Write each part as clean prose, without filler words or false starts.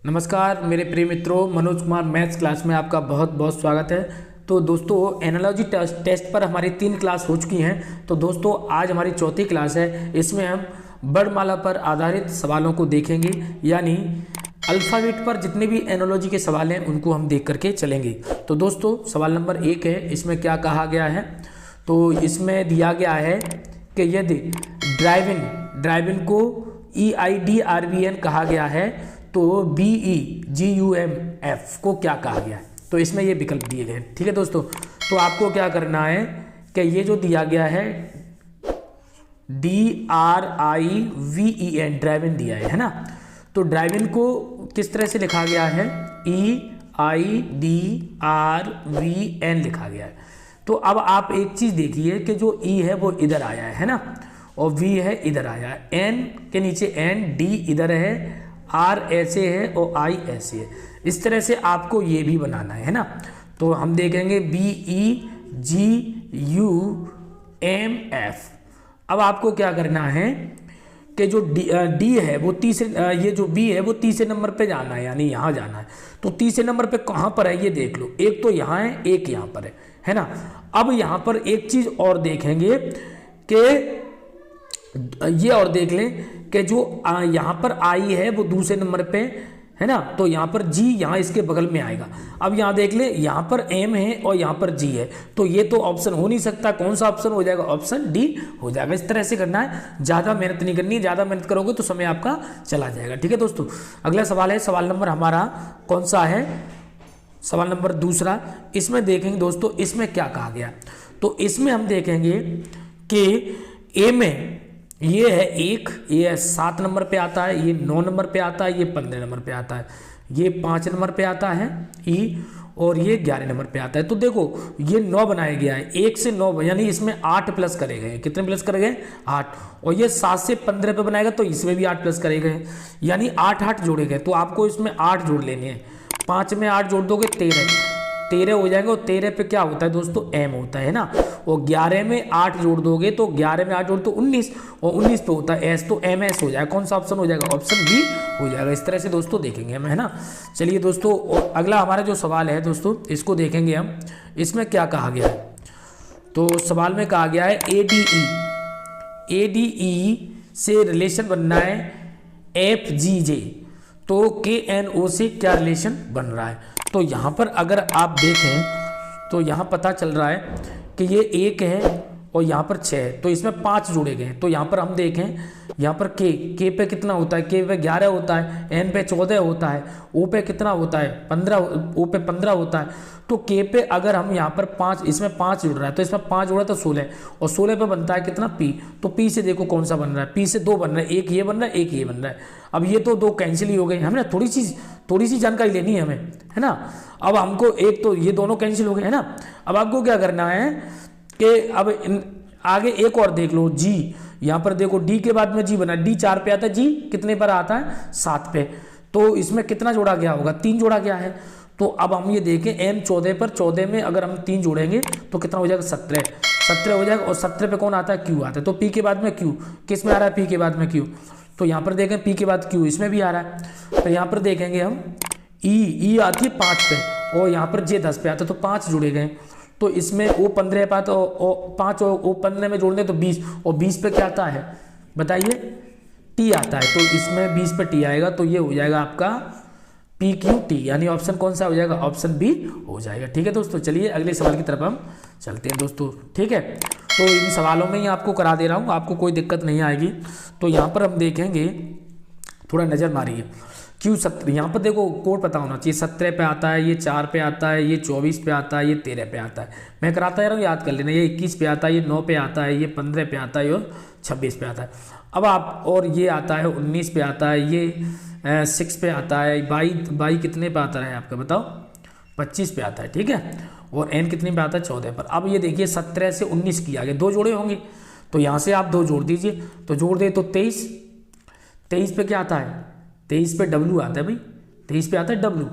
नमस्कार मेरे प्रिय मित्रों, मनोज कुमार मैथ्स क्लास में आपका बहुत बहुत स्वागत है। तो दोस्तों एनालॉजी टेस्ट पर हमारी 3 क्लास हो चुकी हैं। तो दोस्तों आज हमारी चौथी क्लास है। इसमें हम वर्णमाला पर आधारित सवालों को देखेंगे, यानी अल्फ़ाबेट पर जितने भी एनालॉजी के सवाल हैं उनको हम देख करके चलेंगे। तो दोस्तों सवाल नंबर 1 है, इसमें क्या कहा गया है। तो इसमें दिया गया है कि यदि ड्राइविन को EIDRVN कहा गया है तो BEGUMF को क्या कहा गया है। तो इसमें ये विकल्प दिए गए हैं। ठीक है दोस्तों, तो आपको क्या करना है कि ये जो दिया गया है DRIVEN ड्राइविन दिया है ना। तो ड्राइविन को किस तरह से लिखा गया है, EIDRVN लिखा गया है। तो अब आप एक चीज देखिए कि जो E है वो इधर आया है ना, और V है इधर आया है, N के नीचे N, D इधर है, R ऐसे है और I ऐसे है। इस तरह से आपको ये भी बनाना है ना। तो हम देखेंगे BEGUMF। अब आपको क्या करना है कि जो D है वो तीसरे, ये जो B है वो तीसरे नंबर पे जाना है, यानी यहाँ जाना है। तो तीसरे नंबर पे कहाँ पर है ये देख लो, एक तो यहाँ है, एक यहाँ पर है ना। अब यहाँ पर एक चीज और देखेंगे कि ये और देख लें कि जो यहाँ पर आई है वो दूसरे नंबर पे है ना। तो यहाँ पर G यहाँ इसके बगल में आएगा। अब यहाँ देख ले, यहाँ पर M है और यहाँ पर G है, तो ये तो ऑप्शन हो नहीं सकता। कौन सा ऑप्शन हो जाएगा, ऑप्शन D हो जाएगा। इस तरह से करना है, ज़्यादा मेहनत नहीं करनी है। ज़्यादा मेहनत करोगे तो समय आपका चला जाएगा। ठीक है दोस्तों, अगला सवाल है, सवाल नंबर हमारा कौन सा है, सवाल नंबर दूसरा। इसमें देखेंगे दोस्तों इसमें क्या कहा गया। तो इसमें हम देखेंगे कि A में ये है 1, ये 7 नंबर पे आता है, ये 9 नंबर पे आता है, ये 15 नंबर पे आता है, ये 5 नंबर पे आता है E, और ये 11 नंबर पे आता है। तो देखो ये 9 बनाया गया है, 1 से 9 यानी इसमें 8 प्लस करे गए। कितने प्लस करे गए, 8। और ये 7 से 15 पे बनाएगा तो इसमें भी 8 प्लस करे गए, यानी 8 जोड़े गए। तो आपको इसमें 8 जोड़ लेने हैं। 5 में 8 जोड़ दोगे 13 हो जाएगा। और 13 पे क्या होता है दोस्तों, M होता है ना। और 11 में 8 जोड़ दोगे तो 11 में 8 जोड़ तो 19, और 19 पे होता है S, तो MS हो जाएगा। कौन सा ऑप्शन हो जाएगा, ऑप्शन B हो जाएगा। इस तरह से दोस्तों देखेंगे हम, है ना। चलिए दोस्तों, और अगला हमारा जो सवाल है दोस्तों इसको देखेंगे हम। इसमें क्या कहा गया है, तो सवाल में कहा गया है ADE से रिलेशन बनना है FGJ, तो KNO से क्या रिलेशन बन रहा है। तो यहाँ पर अगर आप देखें तो यहाँ पता चल रहा है कि ये 1 है और यहाँ पर 6 है, तो इसमें 5 जोड़े गए। तो यहाँ पर हम देखें, यहाँ पर K पे कितना होता है, K पे 11 होता है, N पे 14 होता है, O पे कितना होता है 15, O पे 15 होता है। तो K पे अगर हम यहाँ पर 5, इसमें 5 जुड़ रहा है, तो इसमें 5 जोड़ा तो 16, और 16 पे बनता है कितना P। तो P से देखो कौन सा बन रहा है, P से 2 बन रहा है, एक ये बन रहा है, एक ये बन रहा है। अब ये तो 2 कैंसिल ही हो गए। हमें ना थोड़ी सी जानकारी लेनी है हमें, है ना। अब हमको एक तो ये दोनों कैंसिल हो गए, है ना। अब आपको क्या करना है कि अब आगे एक और देख लो, G। यहाँ पर देखो D के बाद में G बना, D 4 पे आता है, G कितने पर आता है 7 पे। तो इसमें कितना जोड़ा गया होगा, 3 जोड़ा गया है। तो अब हम ये देखें M 14 पर, 14 में अगर हम 3 जोड़ेंगे तो कितना हो जाएगा 17 हो जाएगा। और 17 पे कौन आता है, Q आता है। तो P के बाद में Q, किस में आ रहा है, P के बाद में Q। तो यहाँ पर देखें P के बाद Q इसमें भी आ रहा है। तो यहाँ पर देखेंगे हम E आती है 5 पे, और यहाँ पर J 10 पे आता है, तो 5 जुड़े गए। तो इसमें O 15 पे आता है, और 5 और O 15 में जोड़ने तो 20, और 20 पे क्या आता है बताइए, T आता है। तो इसमें 20 पे T आएगा, तो ये हो जाएगा आपका PQT, यानी ऑप्शन कौन सा हो जाएगा, ऑप्शन B हो जाएगा। ठीक है दोस्तों, चलिए अगले सवाल की तरफ हम चलते हैं दोस्तों। ठीक है, तो इन सवालों में ही आपको करा दे रहा हूँ, आपको कोई दिक्कत नहीं आएगी। तो यहाँ पर हम देखेंगे, थोड़ा नज़र मारिए। Q17, यहाँ पर देखो कोड पता होना चाहिए। 17 पे आता है, ये 4 पे आता है, ये 24 पे आता है, ये 13 पे आता है। मैं कराता जा रहा हूँ, याद कर लेना। ये 21 पे आता है, ये 9 पे आता है, ये 15 पे आता है, और 26 पे आता है। अब आप, और ये आता है 19 पे आता है, ये 6 पे आता है, 22 कितने पे आता है आपका बताओ, 25 पे आता है। ठीक है, और N कितने पे आता है 14 पर। अब ये देखिए 17 से 19 की आगे 2 जोड़े होंगे, तो यहाँ से आप 2 जोड़ दीजिए। तो जोड़ दे तो 23 पे क्या आता है, 23 पे W आता है भाई, 23 पे आता है W।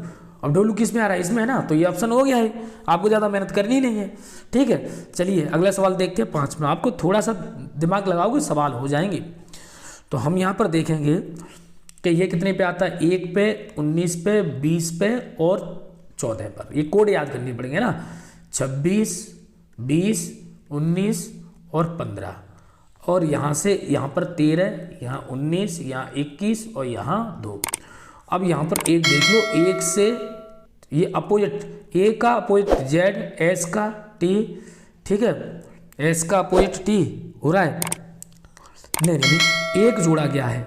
अब W किस में आ रहा है, इसमें है ना। तो ये ऑप्शन हो गया है, आपको ज़्यादा मेहनत करनी नहीं है। ठीक है, चलिए अगला सवाल देखते हैं 5 में। आपको थोड़ा सा दिमाग लगाओगे सवाल हो जाएंगे। तो हम यहाँ पर देखेंगे कि ये कितने पे आता है, 1 पे, 19 पे, 20 पे और 14 पर। ये कोड याद करनी पड़ेंगे ना, 26, 20, 19 और 15, और यहाँ से यहाँ पर 13, यहाँ 19, यहाँ 21 और यहाँ 2। अब यहाँ पर एक देख लो, एक से ये अपोजिट, ए का अपोजिट जेड, एस का टी, ठीक है, एस का अपोजिट टी हो रहा है, नहीं एक जोड़ा गया है,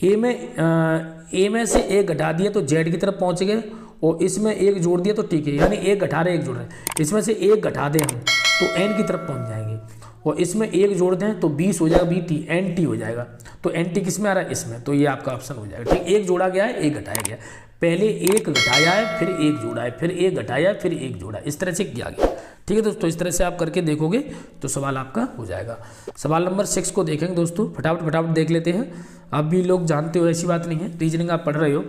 ए में से एक घटा दिया तो जेड की तरफ पहुँच गए, और इसमें एक जोड़ दिया तो टी के, यानी एक घटा रहे एक जोड़ रहे, इसमें से एक घटा दें हम तो एन की तरफ पहुँच जाएंगे, और इसमें एक जोड़ दें तो 20 हो जाएगा, बी टी एन टी हो जाएगा। तो एन टी किस में आ रहा है, इसमें, तो ये आपका ऑप्शन हो जाएगा। ठीक, एक जोड़ा गया है, एक घटाया गया, पहले एक घटाया है, फिर एक जोड़ा है, फिर एक घटाया है, फिर एक जोड़ा, इस तरह से किया गया। ठीक है दोस्तों, इस तरह से आप करके देखोगे तो सवाल आपका हो जाएगा। सवाल नंबर 6 को देखेंगे दोस्तों, फटाफट देख लेते हैं। आप भी लोग जानते हो, ऐसी बात नहीं है, रीजनिंग आप पढ़ रहे हो।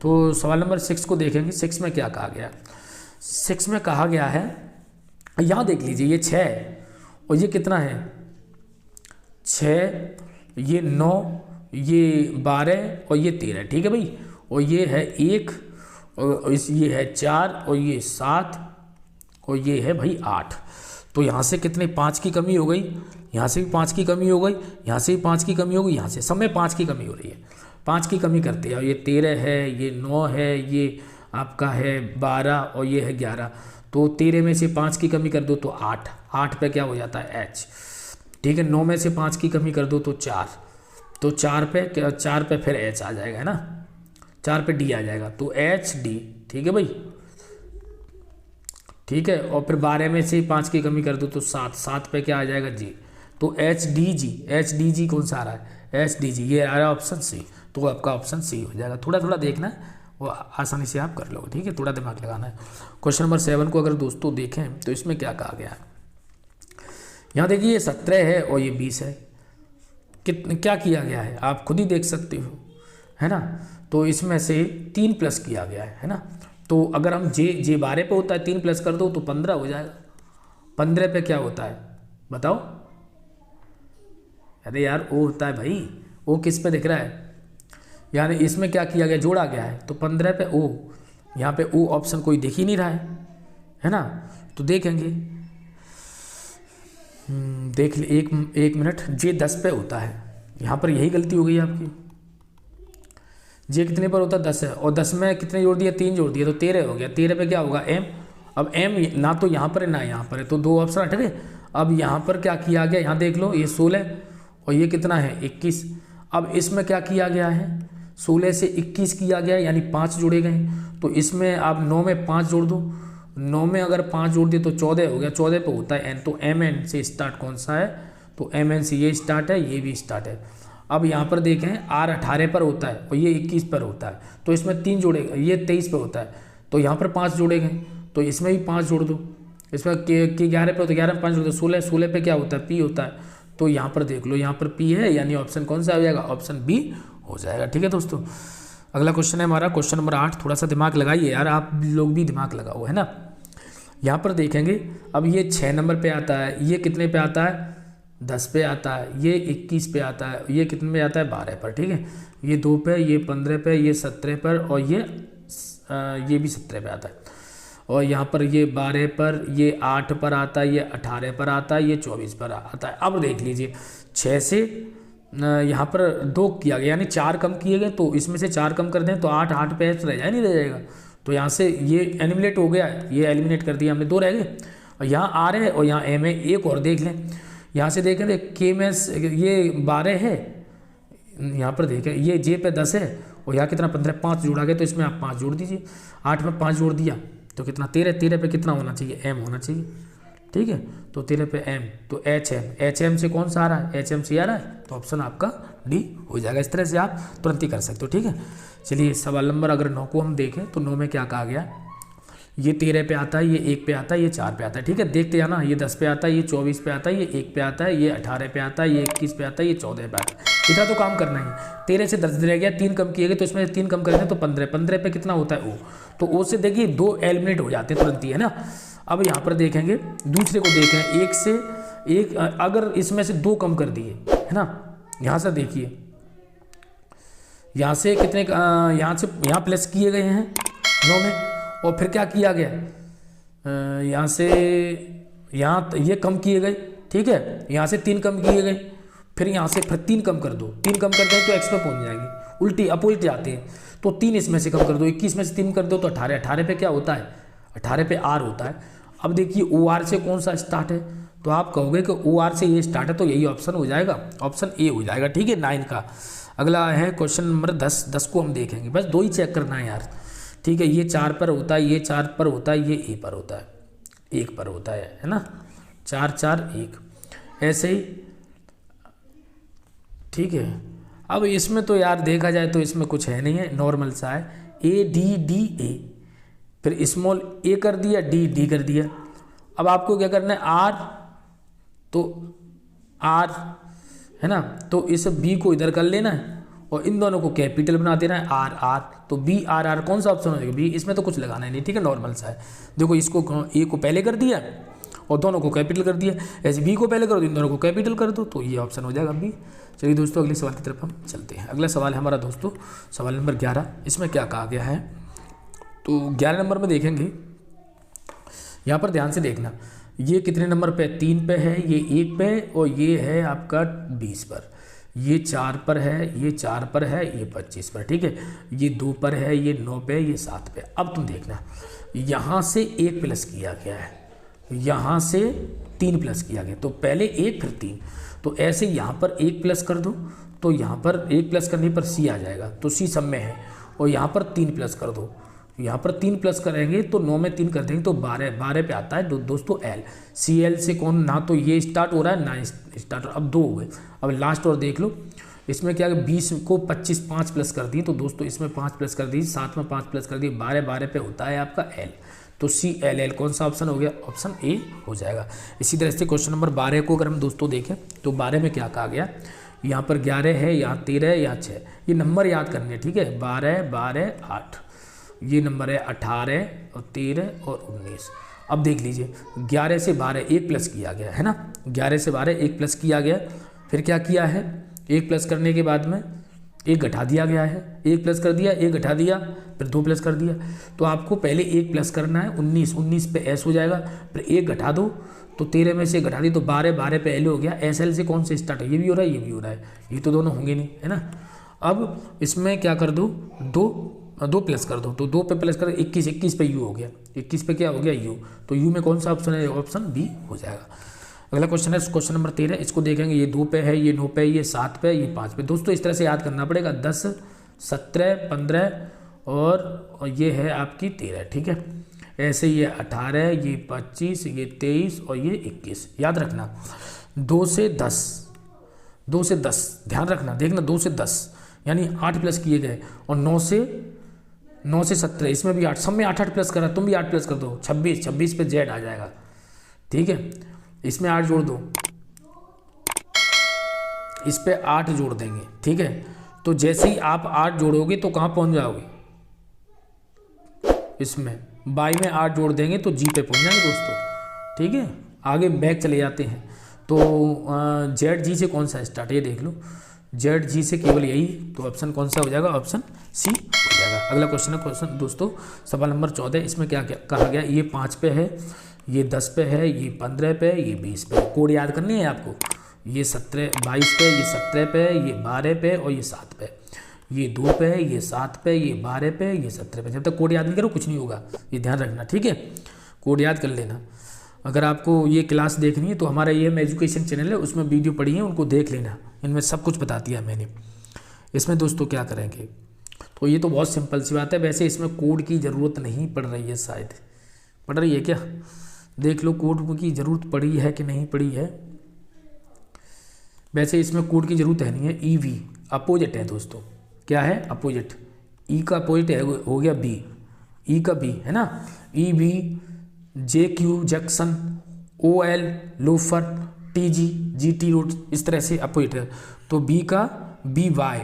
तो सवाल नंबर 6 को देखेंगे। 6 में क्या कहा गया, 6 में कहा गया है, यहाँ देख लीजिए, ये 6 है और ये कितना है 6, ये 9, ये 12 और ये 13। ठीक है भाई, और ये है 1 और ये है 4 और ये 7 और ये है भाई 8। तो यहाँ से कितने 5 की कमी हो गई, यहाँ से भी 5 की कमी हो गई, यहाँ से भी 5 की कमी हो गई, यहाँ से सब में 5 की कमी हो रही है। 5 की कमी करते हैं, ये 13 है, ये 9 है, ये आपका है 12 और ये है 11। तो 13 में से 5 की कमी कर दो तो 8, 8 पे क्या हो जाता है H। ठीक है, 9 में से 5 की कमी कर दो तो 4, तो 4 पे फिर H आ जाएगा, है ना, 4 पे D आ जाएगा, तो HD। ठीक है भाई, ठीक है, और फिर 12 में से 5 की कमी कर दो तो 7, 7 पे क्या आ जाएगा G, तो HDG कौन सा आ रहा है, HDG, ये आ रहा है ऑप्शन सी। तो आपका ऑप्शन सी हो जाएगा। थोड़ा देखना है, वो आसानी से आप कर लोगे। ठीक है, थोड़ा दिमाग लगाना है। क्वेश्चन नंबर 7 को अगर दोस्तों देखें तो इसमें क्या कहा गया है, यहाँ देखिए ये 17 है और ये 20 है, क्या किया गया है आप खुद ही देख सकते हो, है ना। तो इसमें से 3 प्लस किया गया है ना। तो अगर हम जे 12 पे होता है 3 प्लस कर दो तो 15 हो जाएगा। 15 पे क्या होता है बताओ, अरे यार ओ होता है भाई, ओ किस पे दिख रहा है, यानी इसमें क्या किया गया, जोड़ा गया है, तो 15 पे ओ, यहाँ पे ओ ऑप्शन कोई दिख ही नहीं रहा है ना। तो देखेंगे, देख ले, एक मिनट, जे 10 पे होता है, यहाँ पर यही गलती हो गई आपकी। जे कितने पर होता है 10 है, और 10 में कितने जोड़ दिया, 3 जोड़ दिया तो 13 हो गया। 13 पे क्या होगा एम, अब एम ना तो यहाँ पर है ना यहाँ पर है, तो 2 ऑप्शन हट गए। अब यहाँ पर क्या किया गया, यहाँ देख लो, ये 16 और ये कितना है 21। अब इसमें क्या किया गया है, 16 से 21 किया गया, यानी 5 जोड़े गए। तो इसमें आप 9 में 5 जोड़ दो, 9 में अगर 5 जोड़ दिए तो 14 हो गया। 14 पे होता है एन, तो एम एन से स्टार्ट कौन सा है, तो एम एन से ये स्टार्ट है, ये भी स्टार्ट है। अब यहाँ पर देखें आर 18 पर होता है और ये 21 पर होता है, तो इसमें 3 जोड़े, ये 23 पे होता है, तो यहाँ पर 5 जोड़े गए, तो इसमें भी 5 जोड़ दो। इसमें के 11 पे होता है, 11 में 5 जोड़ दो, 16 पे क्या होता है पी होता है। तो यहाँ पर देख लो, यहाँ पर पी है, यानी ऑप्शन कौन सा आ जाएगा, ऑप्शन बी हो जाएगा। ठीक है दोस्तों, अगला क्वेश्चन है हमारा क्वेश्चन नंबर 8। थोड़ा सा दिमाग लगाइए यार, आप लोग भी दिमाग लगाओ, है ना। यहाँ पर देखेंगे, अब ये 6 नंबर पे आता है, ये कितने पे आता है 10 पे आता है, ये 21 पे आता है, ये कितने पे आता है 12 पर। ठीक है, ये 2 पे, ये 15 पे, ये 17 पर और ये भी 17 पे आता है, और यहाँ पर ये 12 पर, ये 8 पर आता है, ये 18 पर आता है, ये 24 पर आता है। अब देख लीजिए 6 से यहाँ पर 2 किया गया, यानी 4 कम किए गए, तो इसमें से 4 कम कर दें तो 8 पे रह जाए, नहीं रह जाएगा। तो यहाँ से ये एलिमिनेट हो गया, ये एलिमिनेट कर दिया हमने, 2 रह गए, और यहाँ आ रहे हैं और यहाँ एम है। एक और देख लें, यहाँ से देखें के में ये 12 है, यहाँ पर देखें ये जे पे 10 है और यहाँ कितना 15, 5 जोड़ा गया, तो इसमें आप 5 जोड़ दीजिए। 8 में 5 जोड़ दिया तो कितना 13 पे कितना होना चाहिए एम होना चाहिए। ठीक है, तो 13 पे एम, तो एच एम से कौन सा आ रहा है, एच एम से आ रहा है, तो ऑप्शन आपका डी हो जाएगा। इस तरह से आप तुरंत ही कर सकते हो। ठीक है, चलिए सवाल नंबर अगर 9 को हम देखें तो 9 में क्या कहा गया, ये 13 पे आता है, ये 1 पे आता है, ये 4 पे आता है। ठीक है, देखते जाना, ये 10 पे आता है, ये 24 पे आता है, ये 1 पे आता है, ये 18 पे आता है, ये 21 पे आता है, ये 14 पे आता है। इतना तो काम करना है। 13 से 10 रह गया, 3 कम किए गए, तो इसमें 3 कम करेंगे तो 15 पे कितना होता है ओ, तो ओ से देखिए 2 एलिमिनेट हो जाते हैं तुरंत ही, है ना। अब यहाँ पर देखेंगे, दूसरे को देखें, 1 से 1 अगर इसमें से 2 कम कर दिए, है ना, यहाँ से देखिए यहाँ से कितने यहाँ से यहाँ प्लस किए गए हैं 9 में, और फिर क्या किया गया, यहाँ से यहाँ ये कम किए गए, ठीक है, यहाँ से 3 कम किए गए, फिर यहाँ से फिर 3 कम कर दो, 3 कम कर दें तो x पे पहुँच जाएगी, उल्टी अपोजिट जाते हैं, तो 3 इसमें से कम कर दो, 21 में से 3 कर दो तो 18, 18 पे क्या होता है, 18 पे r होता है। अब देखिए OR से कौन सा स्टार्ट है, तो आप कहोगे कि OR से ये स्टार्ट है, तो यही ऑप्शन हो जाएगा, ऑप्शन ए हो जाएगा, ठीक है 9 का। अगला है क्वेश्चन नंबर 10, 10 को हम देखेंगे, बस 2 ही चेक करना है यार, ठीक है, ये 4 पर होता है, ये 4 पर होता है, ये ए पर होता है, 1 पर होता है ना, 4 4 1 ऐसे ही, ठीक है। अब इसमें तो यार देखा जाए तो इसमें कुछ है नहीं है, नॉर्मल सा है, ए डी डी ए, फिर स्मॉल ए कर दिया, डी डी कर दिया। अब आपको क्या करना है, आर, तो आर है ना, तो इस बी को इधर कर लेना है और इन दोनों को कैपिटल बना देना है, आर आर, तो बी आर आर कौन सा ऑप्शन हो जाएगा, बी। इसमें तो कुछ लगाना है नहीं, ठीक है, नॉर्मल सा है। देखो इसको ए को पहले कर दिया और दोनों को कैपिटल कर दिया, ऐसे बी को पहले करो, इन दोनों को कैपिटल कर दो, तो ये ऑप्शन हो जाएगा बी। चलिए दोस्तों अगले सवाल की तरफ हम चलते हैं। अगला सवाल है हमारा दोस्तों सवाल नंबर 11। इसमें क्या कहा गया है, तो 11 नंबर में देखेंगे, यहाँ पर ध्यान से देखना, ये कितने नंबर पे, 3 पे है, ये 1 पे है, और ये है आपका 20 पर, ये 4 पर है, ये 4 पर है, ये 25 पर, ठीक है, ये 2 पर है, ये 9 पे, ये 7 पे। अब तुम देखना, यहाँ से 1 प्लस किया गया है, यहाँ से 3 प्लस किया गया, तो पहले 1 फिर 3, तो ऐसे यहाँ पर 1 प्लस कर दो, तो यहाँ पर 1 प्लस करने पर सी आ जाएगा, तो सी सब में है, और यहाँ पर 3 प्लस कर दो, यहाँ पर 3 प्लस करेंगे तो 9 में 3 कर देंगे तो 12, 12 पे आता है दोस्तों एल, सी एल से कौन, ना तो ये स्टार्ट हो रहा है ना स्टार्ट, अब 2 हो गए। अब लास्ट और देख लो, इसमें क्या है, 20 को 25 5 प्लस कर दिए, तो दोस्तों इसमें 5 प्लस कर दीजिए, 7 में 5 प्लस कर दिए, 12, 12 पे होता है आपका एल, तो सी एल एल कौन सा ऑप्शन हो गया, ऑप्शन ए हो जाएगा। इसी तरह से क्वेश्चन नंबर 12 को अगर हम दोस्तों देखें, तो 12 में क्या कहा गया, यहाँ पर 11 है, यहाँ 13 है, यहाँ 6, ये नंबर याद करने हैं, ठीक है, 12 12 8, ये नंबर है 18 और 13 और 19। अब देख लीजिए 11 से 12 1 प्लस किया गया है ना, 11 से 12 1 प्लस किया गया, फिर क्या किया है, 1 प्लस करने के बाद में 1 घटा दिया गया है, 1 प्लस कर दिया, 1 घटा दिया, फिर 2 प्लस कर दिया, तो आपको पहले 1 प्लस करना है, 19 19 पे एस हो जाएगा, फिर 1 घटा दो, तो 13 में से घटा दी तो 12 12 पे एल हो गया। एस एल से कौन से स्टार्ट है, ये भी हो रहा है, ये भी हो रहा है, ये तो दोनों होंगे नहीं, है ना। अब इसमें क्या कर दो, 2 प्लस कर दो, तो 2 पे प्लस कर 21, 21 पे यू हो गया, 21 पे क्या हो गया यू, तो यू में कौन सा ऑप्शन है, ऑप्शन बी हो जाएगा। अगला क्वेश्चन है क्वेश्चन नंबर 13, इसको देखेंगे, ये 2 पे है, ये 9 पे, ये 7 पे, ये 5 पे। दोस्तों इस तरह से याद करना पड़ेगा, 10 17 15 और ये है आपकी 13, ठीक है, ऐसे ये 18, ये 25, ये 23 और ये 21, याद रखना। 2 से 10, 2 से 10 ध्यान रखना, देखना 2 से 10 यानी 8 प्लस किए गए, और 9 से 17, इसमें भी 8, सब में 8 8 प्लस करा, तुम भी 8 प्लस कर दो, 26 26 पे जेड आ जाएगा, ठीक है, इसमें 8 जोड़ दो, इस पे 8 जोड़ देंगे, ठीक है, तो जैसे ही आप 8 जोड़ोगे तो कहाँ पहुँच जाओगे, इसमें बाई में 8 जोड़ देंगे तो जी पे पहुँच जाएंगे दोस्तों, ठीक है। आगे बैक चले जाते हैं, तो जेड जी से कौन सा स्टार्ट, ये देख लो, जेड जी से केवल यही, तो ऑप्शन कौन सा हो जाएगा, ऑप्शन सी हो जाएगा। अगला क्वेश्चन है क्वेश्चन दोस्तों सवाल नंबर 14, इसमें क्या क्या कहा गया, ये 5 पे है, ये 10 पे है, ये 15 पे, ये 20 पे, कोड याद करनी है आपको, ये 22 पे, ये 17 पे, ये 12 पे और ये 7 पे, ये 2 पे है, ये 7 पे, ये 12 पे, ये 17 पे। जब तक कोड याद नहीं करो कुछ नहीं होगा, ये ध्यान रखना, ठीक है, कोड याद कर लेना। अगर आपको ये क्लास देखनी है तो हमारा ये एजुकेशन चैनल है, उसमें वीडियो पड़ी है, उनको देख लेना, इनमें सब कुछ बता दिया मैंने। इसमें दोस्तों क्या करेंगे, तो ये तो बहुत सिंपल सी बात है, वैसे इसमें कोड की ज़रूरत नहीं पड़ रही है, शायद पड़ रही है क्या, देख लो कोड की ज़रूरत पड़ी है कि नहीं पड़ी है, वैसे इसमें कोड की ज़रूरत है नहीं है। ई वी अपोजिट है दोस्तों, क्या है अपोजिट, ई का अपोजिट है, हो गया बी, ई का बी है ना, E B, J Q junction, O L loafer, T G G T road, इस तरह से अपोजिट है, तो बी का बी वाई,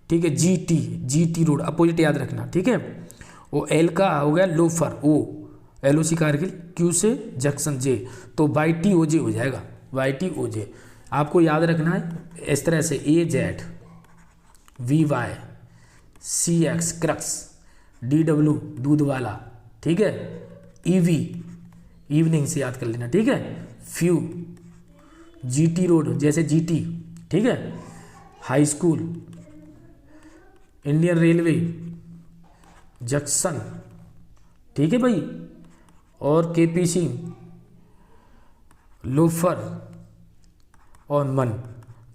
ठीक है, जी टी रोड अपोजिट याद रखना, ठीक है। ओ एल का हो गया लोफर, ओ एल ओ सी कारगिल, क्यू से जंक्शन जे, तो वाई टी ओ जे हो जाएगा, वाई टी ओ जे। आपको याद रखना है इस तरह से, A Z V Y CX crux, DW दूध वाला, ठीक है, EV इवनिंग से याद कर लेना, ठीक है, फ्यू, GT रोड जैसे GT, ठीक है, high school, Indian railway, junction, ठीक है भाई, और KP सिंह, लोफर और मन।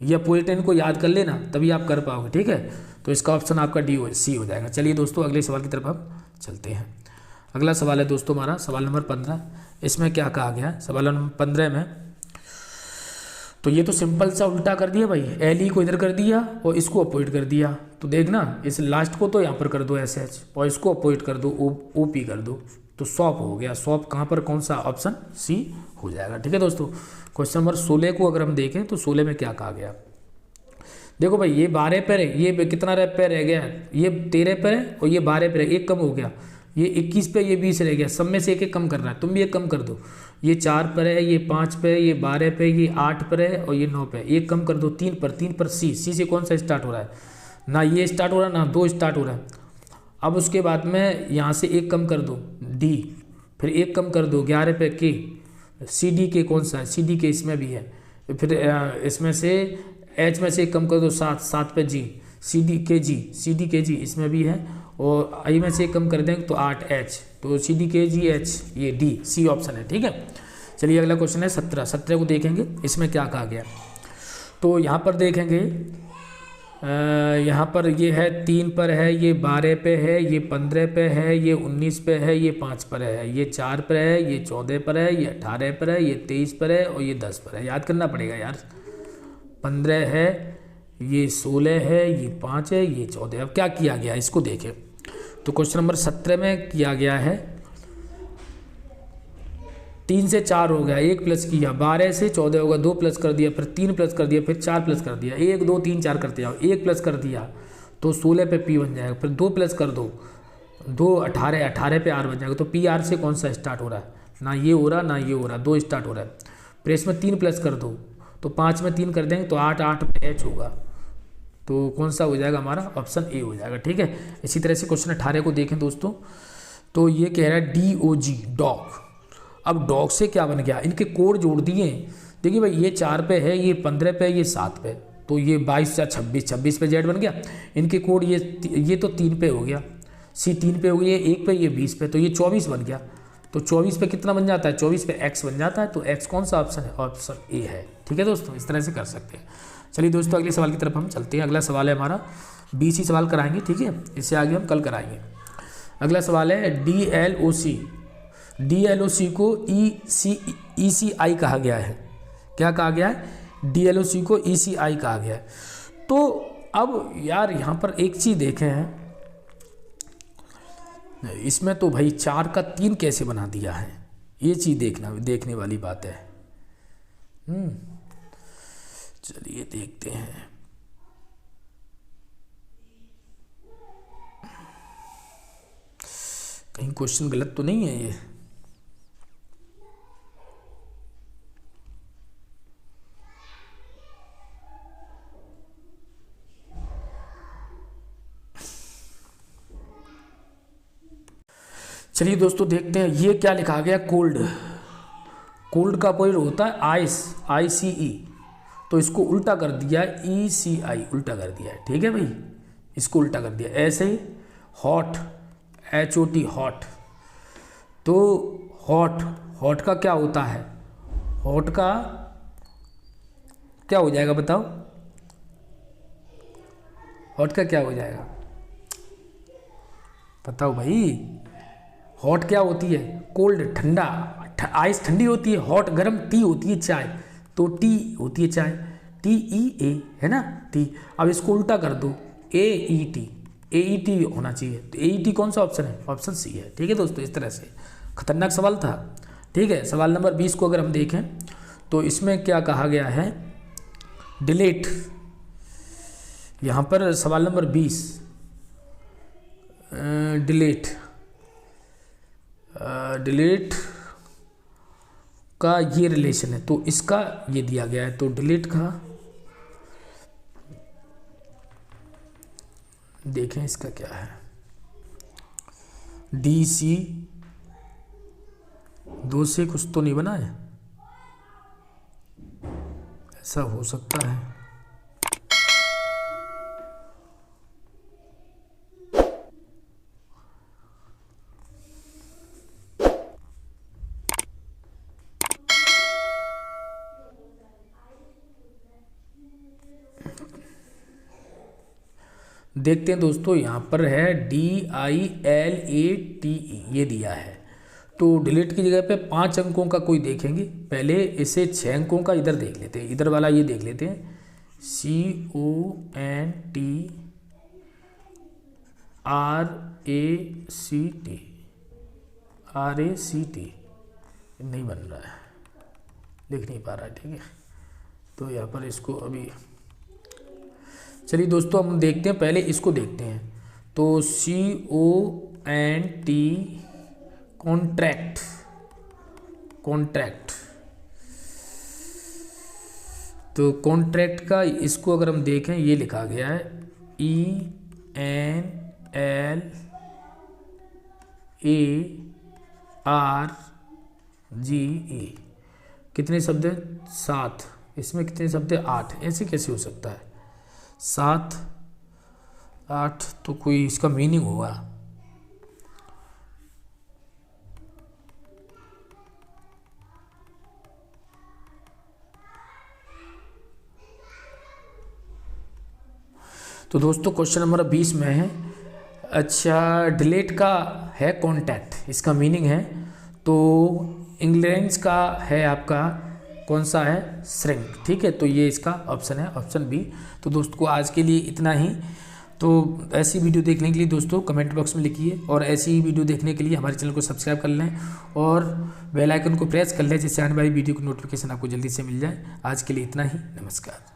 ये पोएटन को याद कर लेना तभी आप कर पाओगे, ठीक है। तो इसका ऑप्शन आपका C हो जाएगा। चलिए दोस्तों अगले सवाल की तरफ हम चलते हैं। अगला सवाल है दोस्तों हमारा सवाल नंबर 15। इसमें क्या कहा गया है सवाल नंबर 15 में, तो ये तो सिंपल सा उल्टा कर दिया भाई, LE को इधर कर दिया और इसको अपोजिट कर दिया। तो देखना इस लास्ट को तो यहाँ पर कर दो SH और इसको अपोजिट कर दो OP कर दो, तो सॉप हो गया। सॉप कहाँ पर, कौन सा, ऑप्शन C हो जाएगा, ठीक है दोस्तों। क्वेश्चन नंबर 16 को अगर हम देखें तो 16 में क्या कहा गया, देखो भाई ये 12 पे है, ये कितना पे रह गया, ये 13 पे है और ये 12 पे है, एक कम हो गया, ये 21 पे, ये 20 रह गया, सब में से एक एक कम करना है, तुम भी एक कम कर दो। ये 4 पर है, ये 5 पे है, ये 12 पे, ये 8 पर है और ये 9 पे, एक कम कर दो 3 पर C से कौन सा स्टार्ट हो रहा है, ना ये स्टार्ट हो रहा है ना 2 स्टार्ट हो रहा है। अब उसके बाद में यहाँ से एक कम कर दो D, फिर एक कम कर दो 11 पे K, CD के कौन सा है, CD के इसमें भी है, फिर इसमें से H में से एक कम कर दो 7 पे G, CD के G इसमें भी है, और I में से एक कम कर दें तो 8H, तो CD के G H, ये D, C ऑप्शन है, ठीक है। चलिए अगला क्वेश्चन है 17 को देखेंगे, इसमें क्या कहा गया। तो यहाँ पर देखेंगे, यहाँ पर ये है 3 पर है, ये 12 पे है, ये 15 पे है, ये 19 पे है, ये 5 पर है, ये 4 पर है, ये 14 पर है, ये 18 पर है, ये 23 पर है और ये 10 पर है। याद करना पड़ेगा यार, 15 है, ये 16 है, ये 5 है, ये 14। अब क्या किया गया इसको देखें, तो क्वेश्चन नंबर 17 में किया गया है 3 से 4 हो गया, 1 प्लस किया, 12 से 14 होगा, 2 प्लस कर दिया, फिर 3 प्लस कर दिया, फिर 4 प्लस कर दिया, 1 2 3 4 करते जाओ, 1 प्लस कर दिया तो 16 पे P बन जाएगा, फिर 2 प्लस कर दो, 2 18 पे R बन जाएगा। तो PR से कौन सा स्टार्ट हो रहा है, ना ये हो रहा ना ये हो रहा, 2 स्टार्ट हो रहा है। फिर इसमें 3 प्लस कर दो, तो 5 में 3 कर देंगे तो 8 पे H होगा, तो कौन सा हो जाएगा हमारा, ऑप्शन A हो जाएगा, ठीक है। इसी तरह से क्वेश्चन 18 को देखें दोस्तों, तो ये कह रहा है DOG डॉग। अब डॉग से क्या बन गया, इनके कोड जोड़ दिए। देखिए भाई ये 4 पे है, ये 15 पे, ये 7 पे, तो ये 22 या 26 पे Z बन गया। इनके कोड ये तो 3 पे हो गया, C 3 पे हो गया, ये 1 पे, ये 20 पे, तो ये 24 बन गया। तो 24 पे कितना बन जाता है, 24 पे X बन जाता है, तो X कौन सा ऑप्शन है, ऑप्शन A है, ठीक है दोस्तों। इस तरह से कर सकते हैं। चलिए दोस्तों अगले सवाल की तरफ हम चलते हैं। अगला सवाल है हमारा 20 ही सवाल कराएंगे, ठीक है, इससे आगे हम कल कराएंगे। अगला सवाल है DLOC को ECI कहा गया है। क्या कहा गया है, DLOC को ECI कहा गया है। तो अब यार यहाँ पर एक चीज़ देखें हैं, इसमें तो भाई 4 का 3 कैसे बना दिया है, ये चीज़ देखने वाली बात है। चलिए देखते हैं। कहीं क्वेश्चन गलत तो नहीं है ये, चलिए दोस्तों देखते हैं ये क्या लिखा गया, कोल्ड का कोई होता है आइस, ICE, तो इसको उल्टा कर दिया ECI, उल्टा कर दिया है, ठीक है भाई, इसको उल्टा कर दिया। ऐसे ही हॉट, HOT हॉट, तो हॉट का क्या होता है, हॉट का क्या हो जाएगा बताओ, हॉट का क्या हो जाएगा बताओ भाई। हॉट क्या होती है, कोल्ड ठंडा, आइस ठंडी होती है, हॉट गर्म, टी होती है चाय, तो टी होती है चाय, TEA है ना, टी। अब इसको उल्टा कर दो AET होना चाहिए, तो AET कौन सा ऑप्शन है, ऑप्शन C है, ठीक है दोस्तों। इस तरह से खतरनाक सवाल था, ठीक है। सवाल नंबर 20 को अगर हम देखें तो इसमें क्या कहा गया है, डिलीट। यहाँ पर सवाल नंबर 20 डिलीट का ये रिलेशन है, तो इसका ये दिया गया है, तो डिलीट का देखें इसका क्या है। DC 2 से कुछ तो नहीं बना है, ऐसा हो सकता है। देखते हैं दोस्तों, यहाँ पर है DILATE ये दिया है। तो डिलीट की जगह पे 5 अंकों का कोई देखेंगे। पहले इसे 6 अंकों का इधर देख लेते हैं, इधर वाला ये देख लेते हैं। CONTRACT नहीं बन रहा है, लिख नहीं पा रहा है, ठीक है। तो यहाँ पर इसको अभी चलिए दोस्तों हम देखते हैं, पहले इसको देखते हैं। तो CONT कॉन्ट्रैक्ट, तो कॉन्ट्रैक्ट का इसको अगर हम देखें, ये लिखा गया है ENLARGE। कितने शब्द हैं? 7। इसमें कितने शब्द हैं? 8। ऐसे कैसे हो सकता है? 7 8 तो कोई इसका मीनिंग होगा। तो दोस्तों क्वेश्चन नंबर 20 में है, अच्छा डिलीट का है कॉन्टैक्ट, इसका मीनिंग है। तो इंग्लैंड का है आपका कौन सा है? श्रिंक, ठीक है। तो ये इसका ऑप्शन है, ऑप्शन बी। तो दोस्तों आज के लिए इतना ही। तो ऐसी वीडियो देखने के लिए दोस्तों कमेंट बॉक्स में लिखिए, और ऐसी ही वीडियो देखने के लिए हमारे चैनल को सब्सक्राइब कर लें और बेल आइकन को प्रेस कर लें, जिससे आने वाली वीडियो की नोटिफिकेशन आपको जल्दी से मिल जाए। आज के लिए इतना ही, नमस्कार।